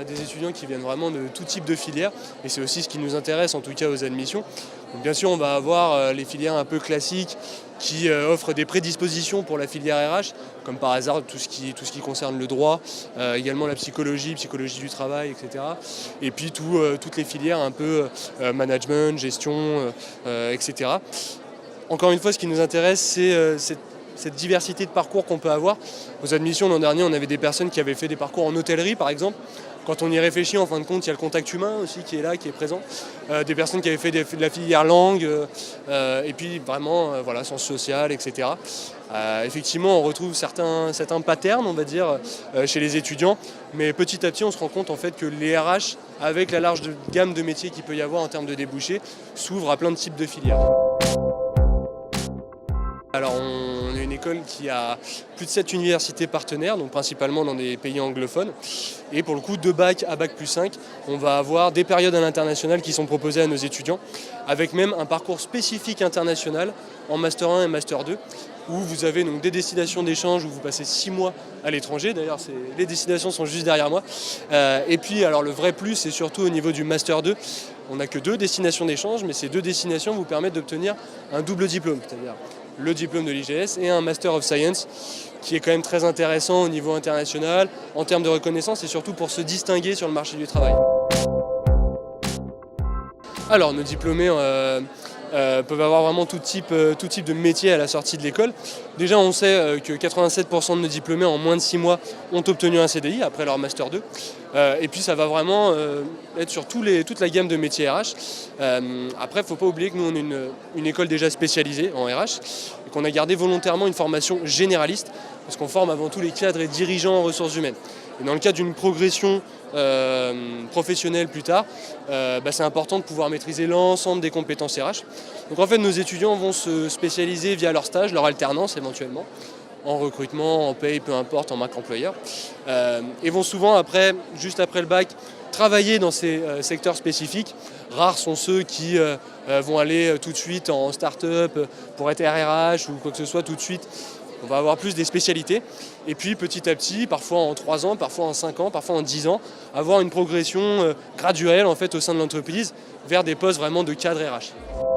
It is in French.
a des étudiants qui viennent vraiment de tout type de filières et c'est aussi ce qui nous intéresse en tout cas aux admissions. Donc, bien sûr, on va avoir les filières un peu classiques qui offrent des prédispositions pour la filière RH, comme par hasard tout ce qui concerne le droit, également la psychologie du travail, etc. Et puis toutes les filières un peu management, gestion, etc. Encore une fois, ce qui nous intéresse, c'est cette diversité de parcours qu'on peut avoir. Aux admissions, l'an dernier, on avait des personnes qui avaient fait des parcours en hôtellerie, par exemple. Quand on y réfléchit, en fin de compte, il y a le contact humain aussi qui est là, qui est présent. Des personnes qui avaient fait de la filière langue, et puis vraiment, sciences sociales, etc. Effectivement, on retrouve certains patterns, on va dire, chez les étudiants. Mais petit à petit, on se rend compte en fait que les RH, avec la large gamme de métiers qu'il peut y avoir en termes de débouchés, s'ouvrent à plein de types de filières. Alors on est une école qui a plus de 7 universités partenaires, donc principalement dans des pays anglophones. Et pour le coup, de bac à bac plus 5, on va avoir des périodes à l'international qui sont proposées à nos étudiants, avec même un parcours spécifique international en Master 1 et Master 2, où vous avez donc des destinations d'échange où vous passez 6 mois à l'étranger. D'ailleurs, les destinations sont juste derrière moi. Et puis, alors le vrai plus, c'est surtout au niveau du Master 2. On n'a que 2 destinations d'échange, mais ces 2 destinations vous permettent d'obtenir un double diplôme, c'est-à-dire le diplôme de l'IGS et un Master of Science, qui est quand même très intéressant au niveau international, en termes de reconnaissance et surtout pour se distinguer sur le marché du travail. Alors, nos diplômés peuvent avoir vraiment tout type de métier à la sortie de l'école. Déjà, on sait que 87% de nos diplômés en moins de 6 mois ont obtenu un CDI après leur Master 2. Et puis ça va vraiment être sur toute la gamme de métiers RH. Après, il ne faut pas oublier que nous, on est une école déjà spécialisée en RH et qu'on a gardé volontairement une formation généraliste parce qu'on forme avant tout les cadres et dirigeants en ressources humaines. Et dans le cadre d'une progression professionnelle plus tard, c'est important de pouvoir maîtriser l'ensemble des compétences RH. Donc en fait, nos étudiants vont se spécialiser via leur stage, leur alternance éventuellement, en recrutement, en paye, peu importe, en marque employeur. Et vont souvent, juste après le bac, travailler dans ces secteurs spécifiques. Rares sont ceux qui vont aller tout de suite en start-up pour être RRH ou quoi que ce soit tout de suite. On va avoir plus des spécialités et puis petit à petit, parfois en 3 ans, parfois en 5 ans, parfois en 10 ans, avoir une progression graduelle en fait, au sein de l'entreprise vers des postes vraiment de cadre RH.